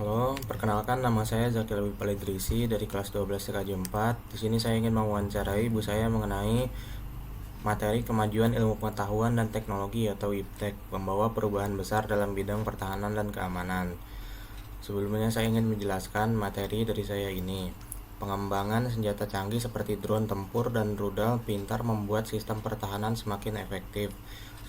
Halo, perkenalkan nama saya Zakil Palidrisi dari kelas 12 TKJ 4. Di sini saya ingin mewawancarai ibu saya mengenai materi kemajuan ilmu pengetahuan dan teknologi atau IPTEK, membawa perubahan besar dalam bidang pertahanan dan keamanan. Sebelumnya saya ingin menjelaskan materi dari saya ini. Pengembangan senjata canggih seperti drone tempur dan rudal pintar membuat sistem pertahanan semakin efektif.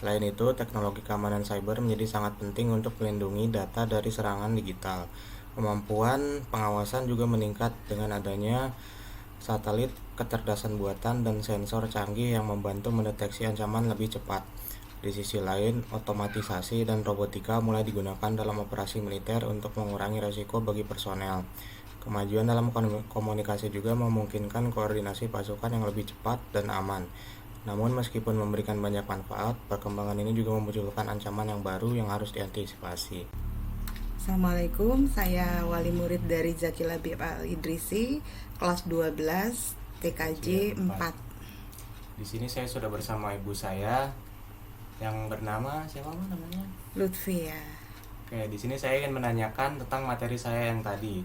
Selain itu, teknologi keamanan cyber menjadi sangat penting untuk melindungi data dari serangan digital. Kemampuan pengawasan juga meningkat dengan adanya satelit, kecerdasan buatan, dan sensor canggih yang membantu mendeteksi ancaman lebih cepat. Di sisi lain, otomatisasi dan robotika mulai digunakan dalam operasi militer untuk mengurangi risiko bagi personel. Kemajuan dalam komunikasi juga memungkinkan koordinasi pasukan yang lebih cepat dan aman. Namun meskipun memberikan banyak manfaat, perkembangan ini juga memunculkan ancaman yang baru yang harus diantisipasi. Assalamualaikum, saya wali murid dari Zakila Al Idrisi, kelas 12 TKJ 4. Di sini saya sudah bersama ibu saya yang bernama siapa namanya? Lutfi ya. Oke, di sini saya ingin menanyakan tentang materi saya yang tadi.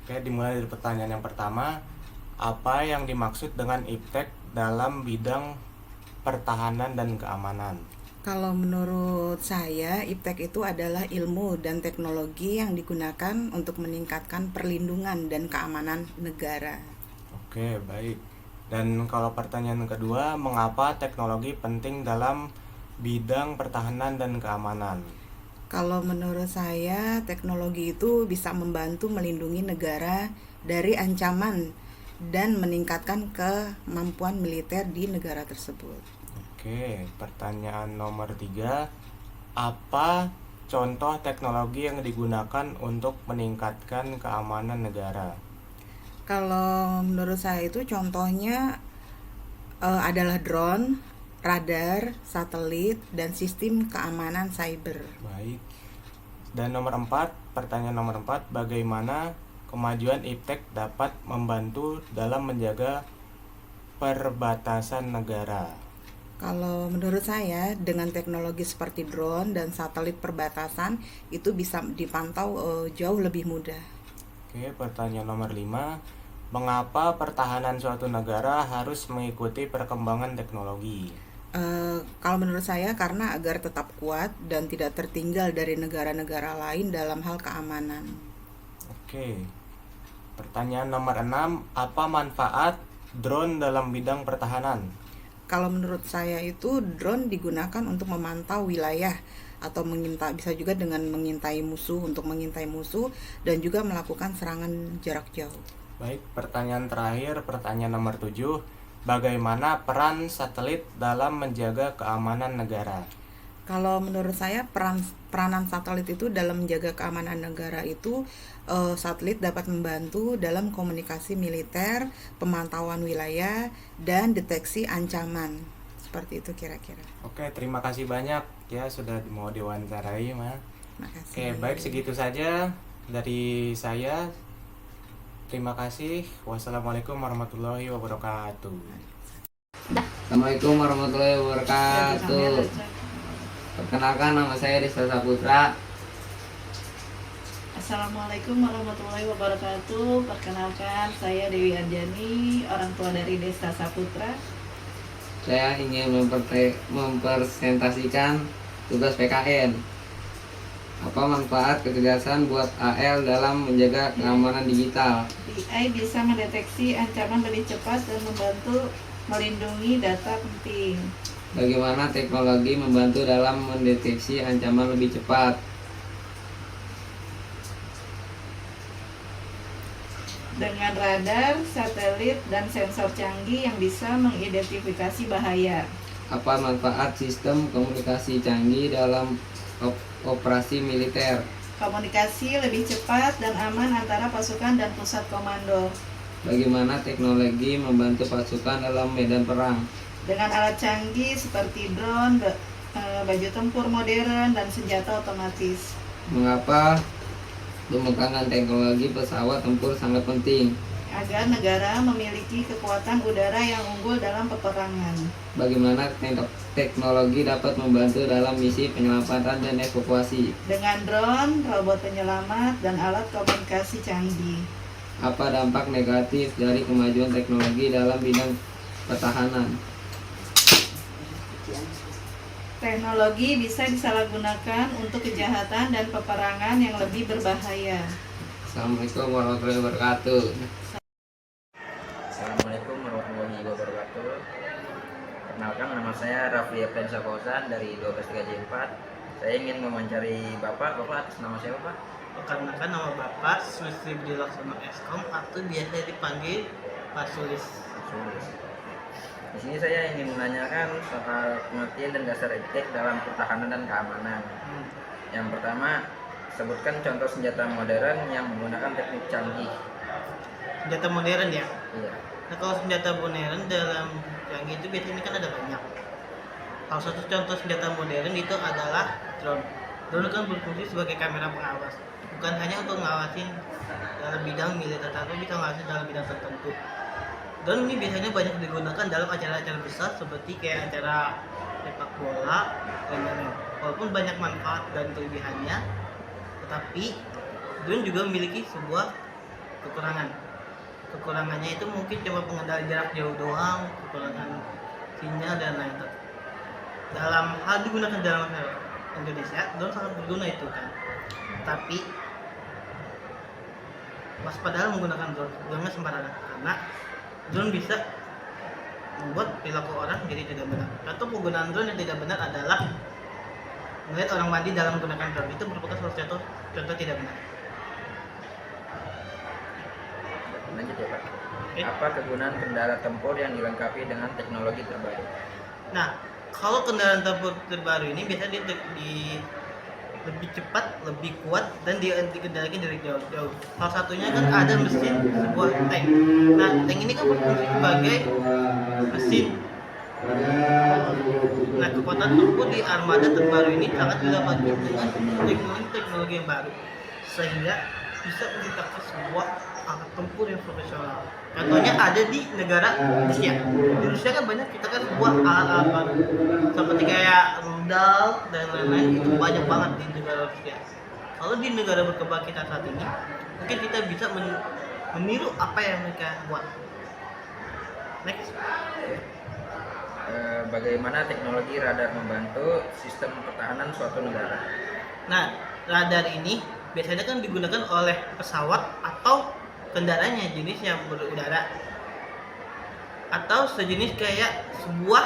Oke, dimulai dari pertanyaan yang pertama, apa yang dimaksud dengan IPTEK dalam bidang pertahanan dan keamanan? Kalau menurut saya, IPTEK itu adalah ilmu dan teknologi yang digunakan untuk meningkatkan perlindungan dan keamanan negara. Oke, baik. Dan kalau pertanyaan kedua, mengapa teknologi penting dalam bidang pertahanan dan keamanan? Kalau menurut saya, teknologi itu bisa membantu melindungi negara dari ancaman dan meningkatkan kemampuan militer di negara tersebut. Oke, pertanyaan nomor 3. Apa contoh teknologi yang digunakan untuk meningkatkan keamanan negara? Kalau menurut saya itu contohnya adalah drone, radar, satelit, dan sistem keamanan cyber. Baik. Dan nomor 4, pertanyaan nomor 4, bagaimana kemajuan IPTEK dapat membantu dalam menjaga perbatasan negara? Kalau menurut saya, dengan teknologi seperti drone dan satelit perbatasan itu bisa dipantau jauh lebih mudah. Oke, pertanyaan nomor 5, mengapa pertahanan suatu negara harus mengikuti perkembangan teknologi? Kalau menurut saya karena agar tetap kuat dan tidak tertinggal dari negara-negara lain dalam hal keamanan. Oke, pertanyaan nomor 6, apa manfaat drone dalam bidang pertahanan? Kalau menurut saya itu drone digunakan untuk memantau wilayah atau mengintai, bisa juga dengan mengintai musuh, untuk mengintai musuh dan juga melakukan serangan jarak jauh. Baik, pertanyaan terakhir, pertanyaan nomor 7, bagaimana peran satelit dalam menjaga keamanan negara? Kalau menurut saya peranan satelit itu dalam menjaga keamanan negara itu, satelit dapat membantu dalam komunikasi militer, pemantauan wilayah, dan deteksi ancaman. Seperti itu kira-kira. Oke, terima kasih banyak ya sudah mau diwawancarai, Ma. Oke, Makasih. baik segitu saja dari saya. Terima kasih. Wassalamualaikum warahmatullahi wabarakatuh. Assalamualaikum warahmatullahi wabarakatuh. Perkenalkan, nama saya Desta Saputra. Assalamualaikum warahmatullahi wabarakatuh. Perkenalkan, saya Dewi Arjani, orang tua dari Desta Saputra. Saya ingin mempresentasikan tugas PKN. Apa manfaat kecerdasan buat AL dalam menjaga keamanan digital? BI bisa mendeteksi ancaman lebih cepat dan membantu melindungi data penting. Bagaimana teknologi membantu dalam mendeteksi ancaman lebih cepat? Dengan radar, satelit, dan sensor canggih yang bisa mengidentifikasi bahaya. Apa manfaat sistem komunikasi canggih dalam operasi militer? Komunikasi lebih cepat dan aman antara pasukan dan pusat komando. Bagaimana teknologi membantu pasukan dalam medan perang? Dengan alat canggih seperti drone, baju tempur modern, dan senjata otomatis. Mengapa pengembangan teknologi pesawat tempur sangat penting? agar negara memiliki kekuatan udara yang unggul dalam peperangan. Bagaimana teknologi dapat membantu dalam misi penyelamatan dan evakuasi? Dengan drone, robot penyelamat, dan alat komunikasi canggih. Apa dampak negatif dari kemajuan teknologi dalam bidang pertahanan? Teknologi bisa disalahgunakan untuk kejahatan dan peperangan yang lebih berbahaya. Assalamualaikum warahmatullahi wabarakatuh. Assalamualaikum warahmatullahi wabarakatuh. Perkenalkan, nama saya Rafli Efrensa Fauzan dari 123J4. Saya ingin mewawancari Bapak atas nama saya Bapak. Perkenalkan, nama Bapak Sulistri Budi Laksono Eskom atau biasa dipanggil Pak Sulis. Sulis. Di sini saya ingin menanyakan soal pengertian dan dasar iptek dalam pertahanan dan keamanan. Yang pertama, sebutkan contoh senjata modern yang menggunakan teknik canggih. Senjata modern ya. Iya. Nah, kalau senjata modern dalam canggih itu biasanya kan ada banyak. Salah satu contoh senjata modern itu adalah drone. Drone kan berfungsi sebagai kamera pengawas. Bukan hanya untuk ngawasin dalam bidang militer, tapi bisa ngawasin dalam bidang tertentu. Drone ini biasanya banyak digunakan dalam acara-acara besar seperti kayak acara sepak bola dan lain-lain. Walaupun banyak manfaat dan kelebihannya, tetapi drone juga memiliki sebuah kekurangan. Kekurangannya itu mungkin cuma pengendali jarak jauh doang, kekurangan sinyal dan lain-lain. Dalam hal digunakan dalam Indonesia, drone sangat berguna itu kan. Tapi waspadalah menggunakan drone, jangan sembarangan karena drone bisa membuat perilaku orang jadi tidak benar. Contoh penggunaan drone yang tidak benar adalah melihat orang mandi dalam menggunakan drone, itu merupakan salah contoh tidak benar. Lanjut ya Pak. Oke. Apa kegunaan kendaraan tempur yang dilengkapi dengan teknologi terbaru? Nah, kalau kendaraan tempur terbaru ini biasanya dia lebih cepat, lebih kuat, dan dikendalikan dari jauh-jauh. Salah satunya kan ada mesin sebuah tank. Nah, tank ini kan berfungsi sebagai mesin. Nah, kekuatan tempur di armada terbaru ini sangat dilengkapi dengan teknologi yang baru, sehingga bisa menciptakan sebuah alat tempur yang profesional. Contohnya ada di negara Rusia. Di Rusia kan banyak kita kan sebuah alat-alat baru seperti kayak rudal dan lain-lain, itu banyak banget di negara Rusia. Kalau di negara berkembang kita saat ini, mungkin kita bisa meniru apa yang mereka buat. Next. Bagaimana teknologi radar membantu sistem pertahanan suatu negara? Nah, radar ini biasanya kan digunakan oleh pesawat atau kendaraannya jenis yang berudara atau sejenis kayak sebuah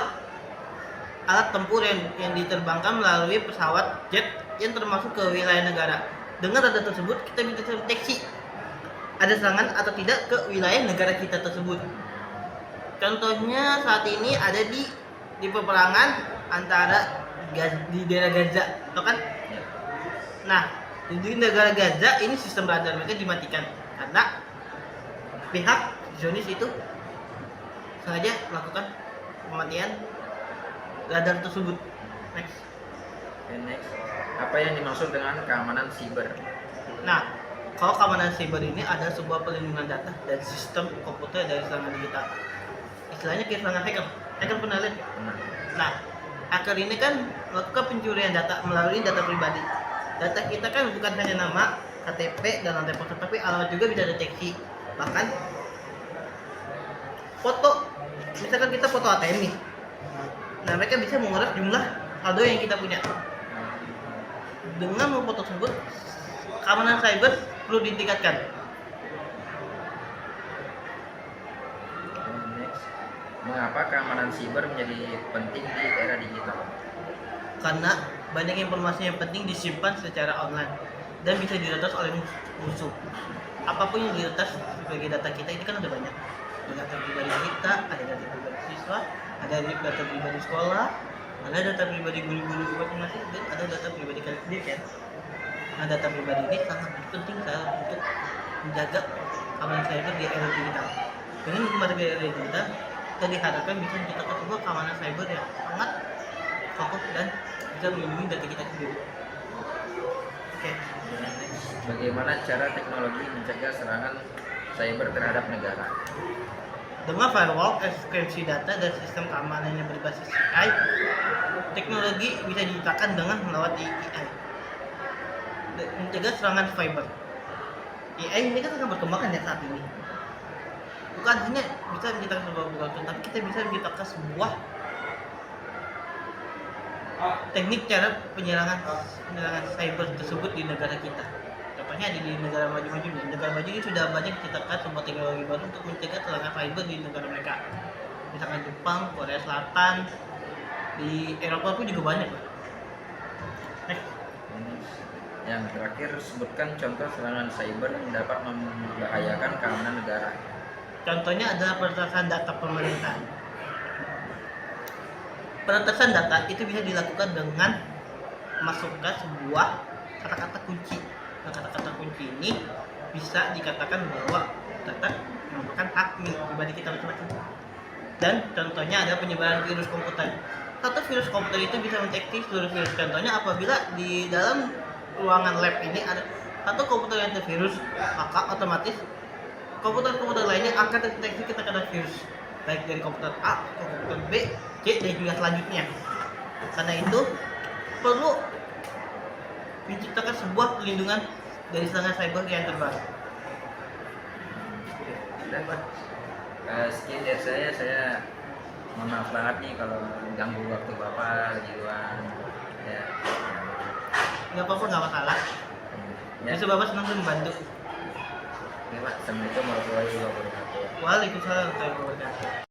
alat tempur yang diterbangkan melalui pesawat jet yang termasuk ke wilayah negara. Dengan radar tersebut kita bisa deteksi ada serangan atau tidak ke wilayah negara kita tersebut. Contohnya saat ini ada di peperangan antara di daerah Gaza, tau kan? Nah, di negara Gaza ini sistem radar mereka dimatikan karena pihak Zionis itu sengaja melakukan pematian radar tersebut. Next. Next. Apa yang dimaksud dengan keamanan siber? Nah, kalau keamanan siber ini adalah sebuah perlindungan data dan sistem komputer dari serangan digital. Istilahnya kayak serangan hacker. Hacker pernah lihat? Nah, hacker ini kan melakukan pencurian data melalui data pribadi. Data kita kan bukan hanya nama, KTP, dan lantai ponsel, tapi alamat juga bisa deteksi. Bahkan foto, misalkan kita foto ATM nih. Nah, mereka bisa menguras jumlah saldo yang kita punya. Dengan memfoto tersebut, keamanan cyber perlu ditingkatkan. Next. Mengapa keamanan siber menjadi penting di era digital? Karena banyak informasi yang penting disimpan secara online dan bisa diretas oleh musuh. Apapun yang diretas sebagai data kita ini kan ada banyak. Ada data pribadi kita, ada data pribadi siswa, ada data pribadi sekolah, ada data pribadi guru-guru masing-masing, dan ada data pribadi kalian sendiri kan. Nah, data pribadi ini sangat penting untuk menjaga keamanan cyber di era digital. Dengan memasuki era digital, kita diharapkan bisa menciptakan sebuah keamanan cyber yang sangat fokus dan bisa melindungi data kita sendiri. Oke. Bagaimana cara teknologi mencegah serangan cyber terhadap negara. Dengan firewall, enkripsi data, dan sistem keamanan yang berbasis AI, teknologi bisa diciptakan dengan melewati AI. Mencegah serangan cyber. AI ini kan akan berkembang kan ya saat ini. Bukan hanya bisa menciptakan sebuah browser, tapi kita bisa menciptakan sebuah teknik cara penyerangan cyber tersebut di negara kita. Contohnya di negara maju-maju. Di negara maju ini sudah banyak diciptakan sebuah teknologi baru untuk mencegah serangan cyber di negara mereka. Misalkan Jepang, Korea Selatan, di Eropa pun juga banyak. Yang terakhir, sebutkan contoh serangan cyber yang dapat membahayakan keamanan negara. Contohnya adalah peretasan data pemerintahan. Peretasan data itu bisa dilakukan dengan masukkan sebuah kata-kata kunci. Nah, kata-kata kunci ini bisa dikatakan bahwa data merupakan hak pribadi kita masing-masing. Dan contohnya ada penyebaran virus komputer. Satu virus komputer itu bisa mendeteksi seluruh virus. Contohnya apabila di dalam ruangan lab ini ada satu komputer yang tervirus, maka otomatis komputer-komputer lainnya akan terdeteksi kita kena virus, baik dari komputer A ke komputer B, C, dan juga selanjutnya. Karena itu perlu diciptakan sebuah perlindungan dari serangan cyber yang terbaru. Sudah, Pak. Sekian dari saya mohon maaf banget nih kalau ganggu waktu Bapak lagi luang. Ya. Nggak apa-apa, nggak masalah. Ya. Justru Bapak senang membantu. Oke, Pak. Assalamualaikum warahmatullahi wabarakatuh. Waalaikumsalam warahmatullahi wabarakatuh.